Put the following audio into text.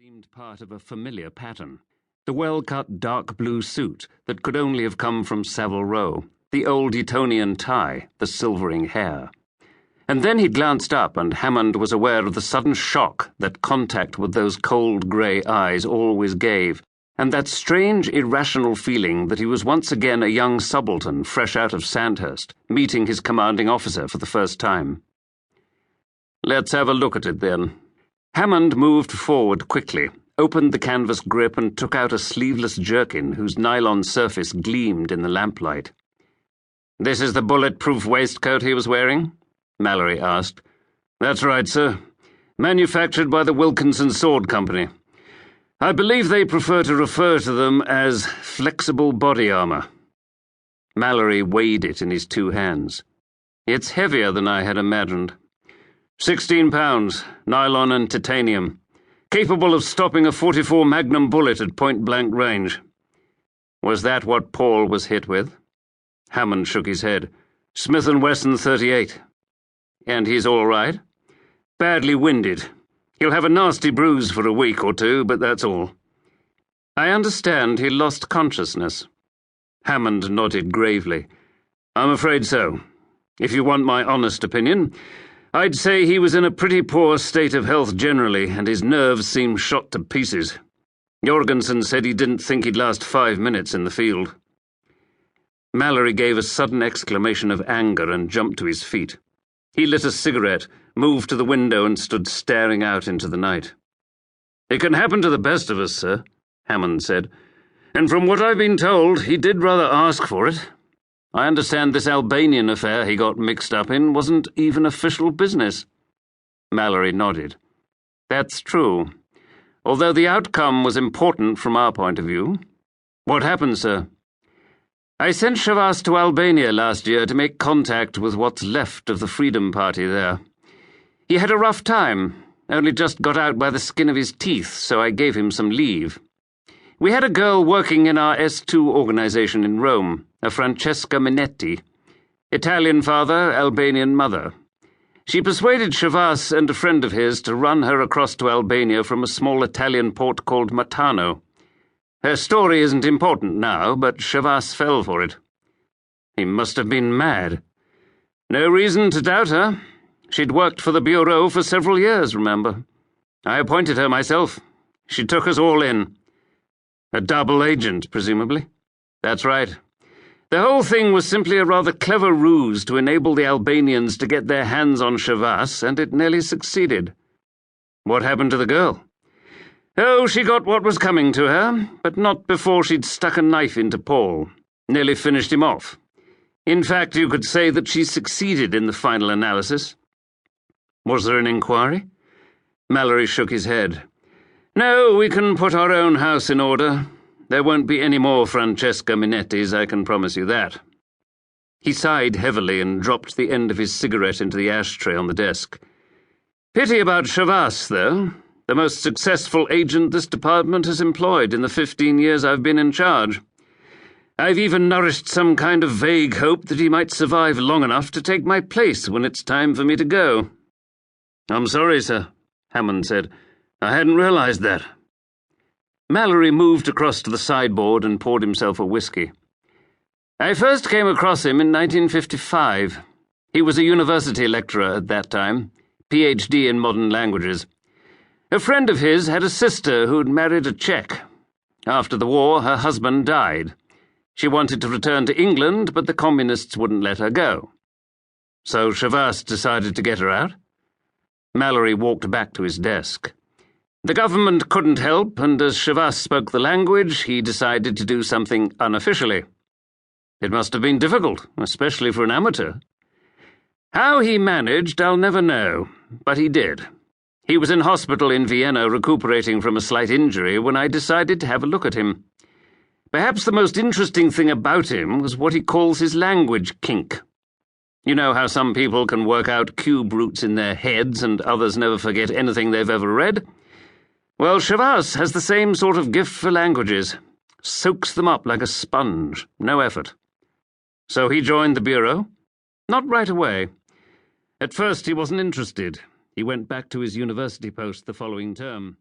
seemed part of a familiar pattern. The well-cut dark blue suit that could only have come from Savile Row, the old Etonian tie, the silvering hair. And then he glanced up, and Hammond was aware of the sudden shock that contact with those cold grey eyes always gave, and that strange irrational feeling that he was once again a young subaltern fresh out of Sandhurst, meeting his commanding officer for the first time. "Let's have a look at it, then." Hammond moved forward quickly, opened the canvas grip and took out a sleeveless jerkin whose nylon surface gleamed in the lamplight. "This is the bulletproof waistcoat he was wearing?" Mallory asked. "That's right, sir. Manufactured by the Wilkinson Sword Company. I believe they prefer to refer to them as flexible body armor." Mallory weighed it in his two hands. "It's heavier than I had imagined. 16 pounds, nylon and titanium, capable of stopping a .44 Magnum bullet at point-blank range." "Was that what Paul was hit with?" Hammond shook his head. "Smith & Wesson 38. "And he's all right?" "Badly winded. He'll have a nasty bruise for a week or two, but that's all." "I understand he lost consciousness." Hammond nodded gravely. "I'm afraid so. If you want my honest opinion, I'd say he was in a pretty poor state of health generally, and his nerves seemed shot to pieces. Jorgensen said he didn't think he'd last 5 minutes in the field." Mallory gave a sudden exclamation of anger and jumped to his feet. He lit a cigarette, moved to the window and stood staring out into the night. "It can happen to the best of us, sir," Hammond said. "And from what I've been told, he did rather ask for it. I understand this Albanian affair he got mixed up in wasn't even official business." Mallory nodded. "That's true, although the outcome was important from our point of view." "What happened, sir?" "I sent Chavasse to Albania last year to make contact with what's left of the Freedom Party there. He had a rough time, only just got out by the skin of his teeth, so I gave him some leave. We had a girl working in our S2 organization in Rome, a Francesca Minetti. Italian father, Albanian mother. She persuaded Chavasse and a friend of his to run her across to Albania from a small Italian port called Matano. Her story isn't important now, but Chavasse fell for it. He must have been mad. No reason to doubt her. She'd worked for the Bureau for several years, remember. I appointed her myself. She took us all in. A double agent, presumably? That's right. The whole thing was simply a rather clever ruse to enable the Albanians to get their hands on Chavasse, and it nearly succeeded." "What happened to the girl?" "Oh, she got what was coming to her, but not before she'd stuck a knife into Paul. Nearly finished him off. In fact, you could say that she succeeded in the final analysis." "Was there an inquiry?" Mallory shook his head. "No, we can put our own house in order. There won't be any more Francesca Minettis, I can promise you that." He sighed heavily and dropped the end of his cigarette into the ashtray on the desk. "Pity about Chavasse, though. The most successful agent this department has employed in the 15 years I've been in charge. I've even nourished some kind of vague hope that he might survive long enough to take my place when it's time for me to go." "I'm sorry, sir," Hammond said. "I hadn't realized that." Mallory moved across to the sideboard and poured himself a whiskey. "I first came across him in 1955. He was a university lecturer at that time, PhD in modern languages. A friend of his had a sister who'd married a Czech. After the war, her husband died. She wanted to return to England, but the communists wouldn't let her go. So Chavasse decided to get her out?" Mallory walked back to his desk. "The government couldn't help, and as Chavasse spoke the language, he decided to do something unofficially. It must have been difficult, especially for an amateur. How he managed, I'll never know, but he did. He was in hospital in Vienna recuperating from a slight injury when I decided to have a look at him. Perhaps the most interesting thing about him was what he calls his language kink. You know how some people can work out cube roots in their heads and others never forget anything they've ever read? Well, Chavasse has the same sort of gift for languages. Soaks them up like a sponge, no effort. So he joined the Bureau? Not right away. At first he wasn't interested. He went back to his university post the following term.